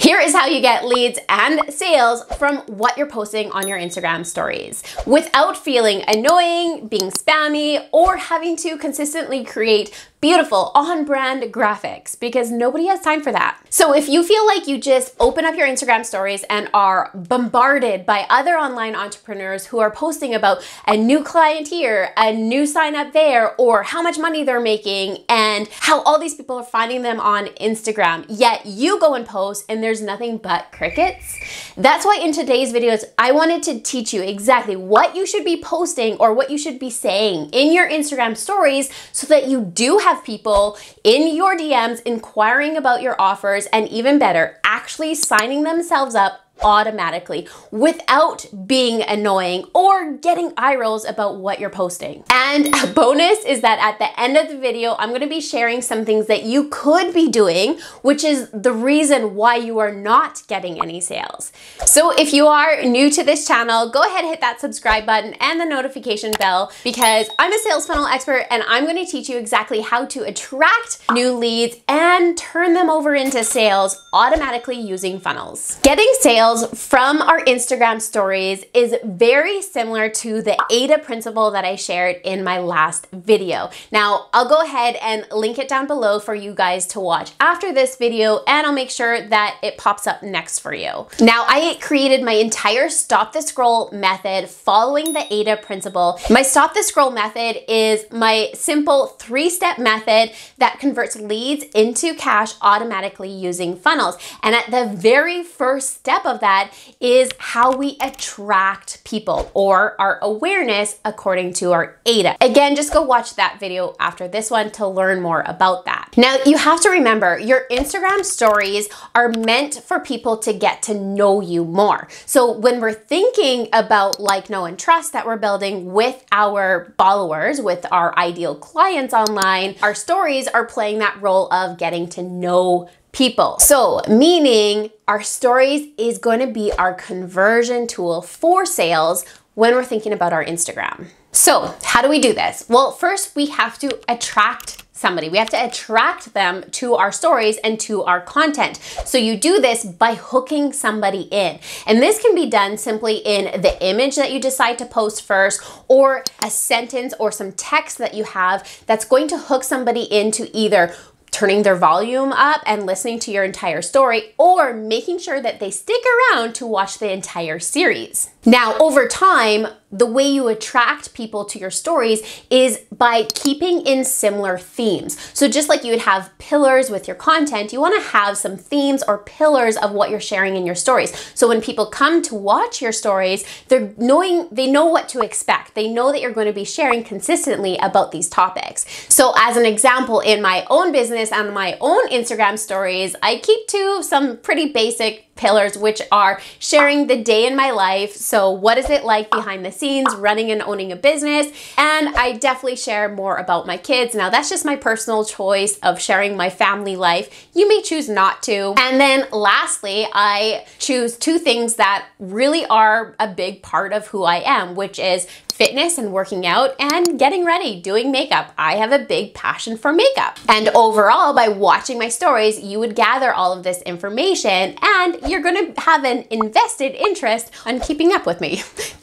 Here is how you get leads and sales from what you're posting on your Instagram stories without feeling annoying, being spammy, or having to consistently create beautiful on-brand graphics, because nobody has time for that. So if you feel like you just open up your Instagram stories and are bombarded by other online entrepreneurs who are posting about a new client here, a new sign up there, or how much money they're making and how all these people are finding them on Instagram, yet you go and post and there's nothing but crickets, that's why in today's videos, I wanted to teach you exactly what you should be posting or what you should be saying in your Instagram stories so that you do have people in your DMs inquiring about your offers, and even better, actually signing themselves up automatically without being annoying or getting eye rolls about what you're posting. And a bonus is that at the end of the video, I'm going to be sharing some things that you could be doing, which is the reason why you are not getting any sales. So if you are new to this channel, go ahead, hit that subscribe button and the notification bell, because I'm a sales funnel expert and I'm going to teach you exactly how to attract new leads and turn them over into sales automatically using funnels. Getting sales from our Instagram stories is very similar to the AIDA principle that I shared in my last video. Now, I'll go ahead and link it down below for you guys to watch after this video, and I'll make sure that it pops up next for you. Now, I created my entire stop the scroll method following the AIDA principle. My stop the scroll method is my simple 3-step method that converts leads into cash automatically using funnels. And at the very first step of that is how we attract people, or our awareness according to our AIDA. Again, just go watch that video after this one to learn more about that. Now, you have to remember your Instagram stories are meant for people to get to know you more. So when we're thinking about like, know, and trust that we're building with our followers, with our ideal clients online, our stories are playing that role of getting to know people. So meaning our stories is going to be our conversion tool for sales when we're thinking about our Instagram. So how do we do this? Well, first we have to attract somebody. We have to attract them to our stories and to our content. So you do this by hooking somebody in. And this can be done simply in the image that you decide to post first, or a sentence or some text that you have that's going to hook somebody into either turning their volume up and listening to your entire story, or making sure that they stick around to watch the entire series. Now, over time, the way you attract people to your stories is by keeping in similar themes. So just like you would have pillars with your content, you want to have some themes or pillars of what you're sharing in your stories. So when people come to watch your stories, they know what to expect. They know that you're going to be sharing consistently about these topics. So as an example, in my own business and my own Instagram stories, I keep to some pretty basic pillars, which are sharing the day in my life. So what is it like behind the scenes, running and owning a business? And I definitely share more about my kids. Now that's just my personal choice of sharing my family life. You may choose not to. And then lastly, I choose 2 things that really are a big part of who I am, which is fitness and working out and getting ready, doing makeup. I have a big passion for makeup. And overall, by watching my stories, you would gather all of this information and you're gonna have an invested interest on keeping up with me.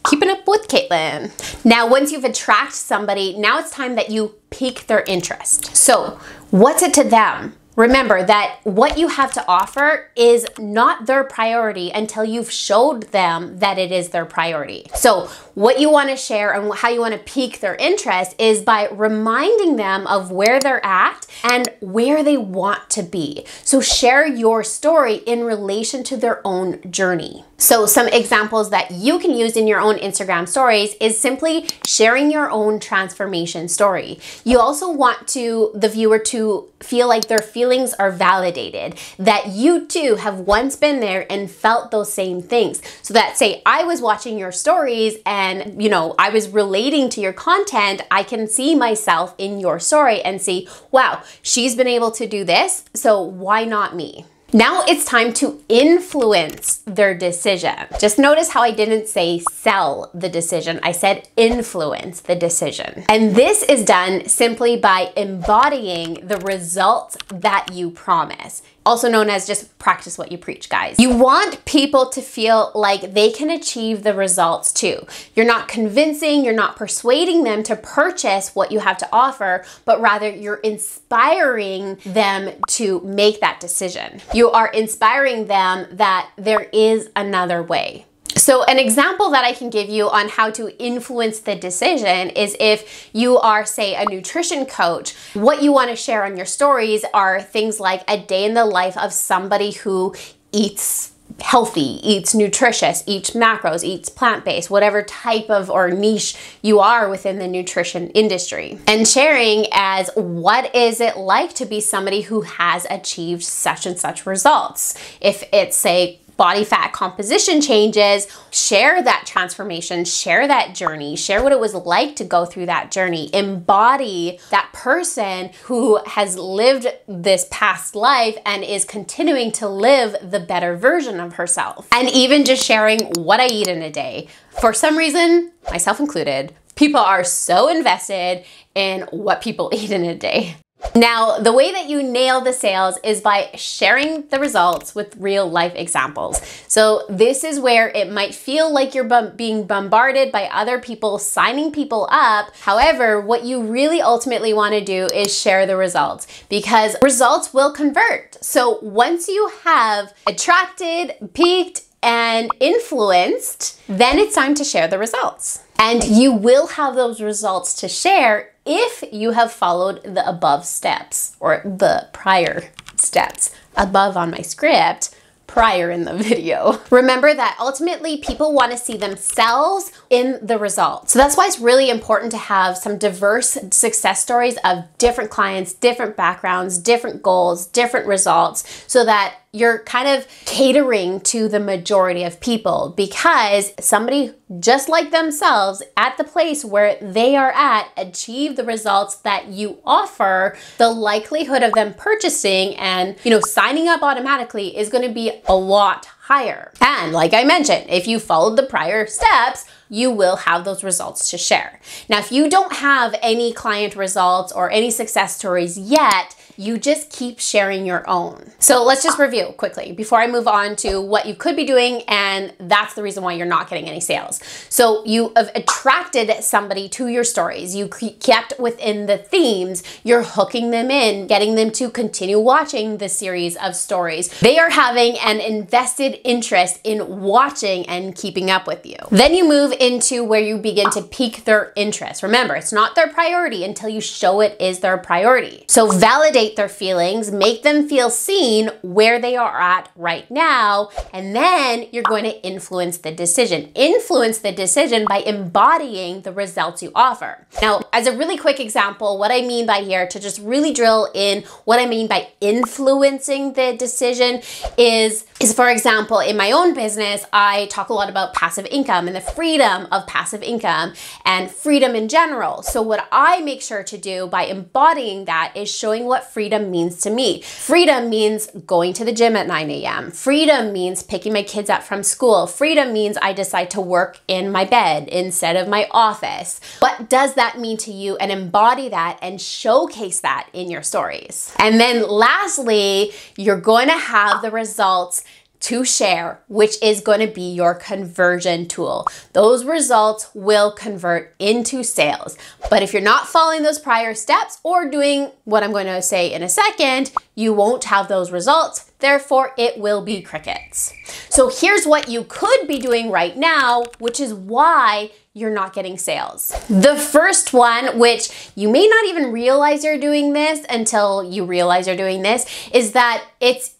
Keeping up with Katelyn. Now, once you've attracted somebody, now it's time that you pique their interest. So what's it to them? Remember that what you have to offer is not their priority until you've showed them that it is their priority. So what you want to share and how you want to pique their interest is by reminding them of where they're at and where they want to be. So share your story in relation to their own journey. So some examples that you can use in your own Instagram stories is simply sharing your own transformation story. You also want the viewer to feel like their feelings are validated, that you too have once been there and felt those same things. So that, say I was watching your stories and I was relating to your content, I can see myself in your story and see, wow, she's been able to do this, so why not me? Now it's time to influence their decision. Just notice how I didn't say sell the decision. I said influence the decision. And this is done simply by embodying the results that you promise. also known as just practice what you preach, guys. You want people to feel like they can achieve the results too. You're not convincing, you're not persuading them to purchase what you have to offer, but rather you're inspiring them to make that decision. You are inspiring them that there is another way. So an example that I can give you on how to influence the decision is if you are, say, a nutrition coach, what you want to share on your stories are things like a day in the life of somebody who eats healthy, eats nutritious, eats macros, eats plant-based, whatever type of or niche you are within the nutrition industry. And sharing as what is it like to be somebody who has achieved such and such results. If it's, say, body fat composition changes, share that transformation, share that journey, share what it was like to go through that journey, embody that person who has lived this past life and is continuing to live the better version of herself. And even just sharing what I eat in a day. For some reason, myself included, people are so invested in what people eat in a day. Now, the way that you nail the sales is by sharing the results with real life examples. So this is where it might feel like you're being bombarded by other people, signing people up. However, what you really ultimately want to do is share the results, because results will convert. So once you have attracted, piqued, and influenced, then it's time to share the results. And you will have those results to share if you have followed the above steps, or the prior steps. Above on my script, prior in the video. Remember that ultimately people want to see themselves in the results. So that's why it's really important to have some diverse success stories of different clients, different backgrounds, different goals, different results, so that you're kind of catering to the majority of people, because somebody just like themselves at the place where they are at achieve the results that you offer, the likelihood of them purchasing and, signing up automatically is going to be a lot higher. And like I mentioned, if you followed the prior steps, you will have those results to share. Now, if you don't have any client results or any success stories yet, you just keep sharing your own. So let's just review quickly before I move on to what you could be doing, and that's the reason why you're not getting any sales. So you have attracted somebody to your stories. You kept within the themes. You're hooking them in, getting them to continue watching the series of stories. They are having an invested interest in watching and keeping up with you. Then you move into where you begin to pique their interest. Remember, it's not their priority until you show it is their priority. So validate their feelings, make them feel seen where they are at right now, and then you're going to influence the decision. Influence the decision by embodying the results you offer. Now, as a really quick example, what I mean by here, to just really drill in what I mean by influencing the decision is for example, in my own business, I talk a lot about passive income and the freedom of passive income and freedom in general. So what I make sure to do by embodying that is showing what freedom means to me. Freedom means going to the gym at 9 a.m. Freedom means picking my kids up from school. Freedom means I decide to work in my bed instead of my office. What does that mean to you? And embody that and showcase that in your stories. And then lastly, you're going to have the results to share, which is going to be your conversion tool. Those results will convert into sales. But if you're not following those prior steps or doing what I'm going to say in a second, you won't have those results. Therefore, it will be crickets. So here's what you could be doing right now, which is why you're not getting sales. The first one, which you may not even realize you're doing this until you realize you're doing this, is that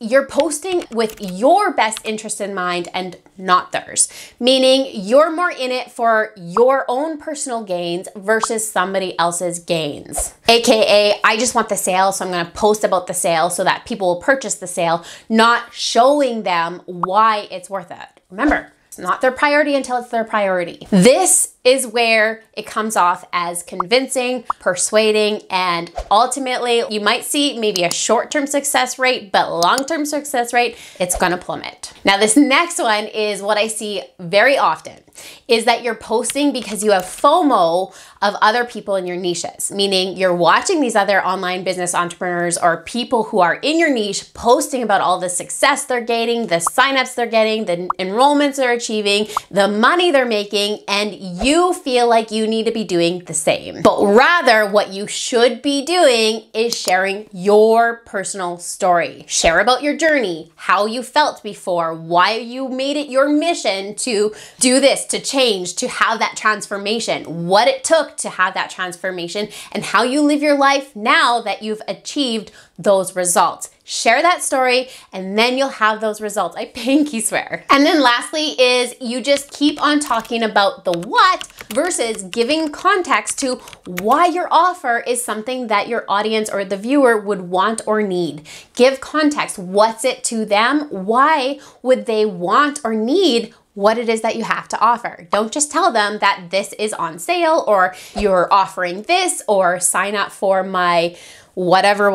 you're posting with your best interest in mind and not theirs. Meaning you're more in it for your own personal gains versus somebody else's gains. AKA, I just want the sale, so I'm gonna post about the sale so that people will purchase the sale, not showing them why it's worth it. Remember, it's not their priority until it's their priority. This is where it comes off as convincing, persuading, and ultimately you might see maybe a short-term success rate, but long-term success rate, it's gonna plummet. Now this next one is what I see very often, is that you're posting because you have FOMO of other people in your niches, meaning you're watching these other online business entrepreneurs or people who are in your niche posting about all the success they're gaining, the signups they're getting, the enrollments they're achieving, the money they're making, and you feel like you need to be doing the same. But rather, what you should be doing is sharing your personal story. Share about your journey, how you felt before, why you made it your mission to do this, to change, to have that transformation, what it took to have that transformation, and how you live your life now that you've achieved those results. Share that story and then you'll have those results. I pinky swear. And then lastly is you just keep on talking about the what versus giving context to why your offer is something that your audience or the viewer would want or need. Give context. What's it to them? Why would they want or need what it is that you have to offer? Don't just tell them that this is on sale or you're offering this or sign up for my whatever.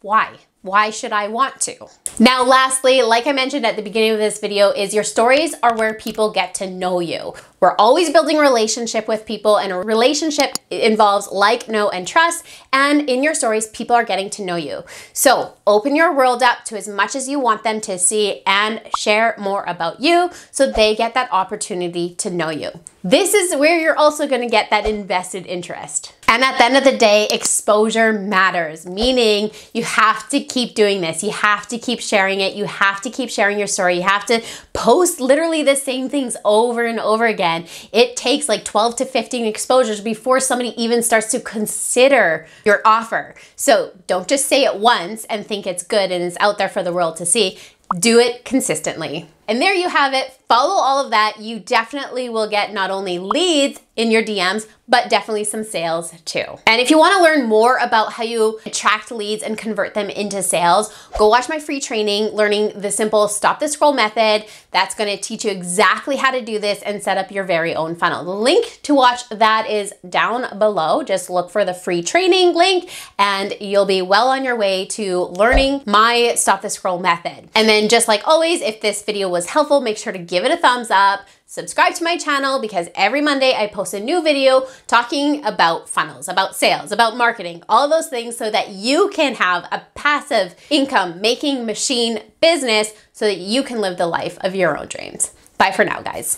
Why? Why should I want to? Now, lastly, like I mentioned at the beginning of this video, is your stories are where people get to know you. We're always building a relationship with people, and a relationship involves like, know, and trust. And in your stories, people are getting to know you. So open your world up to as much as you want them to see and share more about you so they get that opportunity to know you. This is where you're also going to get that invested interest. And at the end of the day, exposure matters, meaning you have to keep doing this. You have to keep sharing it. You have to keep sharing your story. You have to post literally the same things over and over again. It takes like 12 to 15 exposures before somebody even starts to consider your offer. So don't just say it once and think it's good and it's out there for the world to see. Do it consistently. And there you have it. Follow all of that. You definitely will get not only leads in your DMs, but definitely some sales too. And if you want to learn more about how you attract leads and convert them into sales, go watch my free training, learning the simple stop the scroll method. That's going to teach you exactly how to do this and set up your very own funnel. The link to watch that is down below. Just look for the free training link and you'll be well on your way to learning my stop the scroll method. And then just like always, if this video was helpful, make sure to give it a thumbs up. Subscribe to my channel because every Monday I post a new video talking about funnels, about sales, about marketing, all those things so that you can have a passive income making machine business so that you can live the life of your own dreams. Bye for now, guys.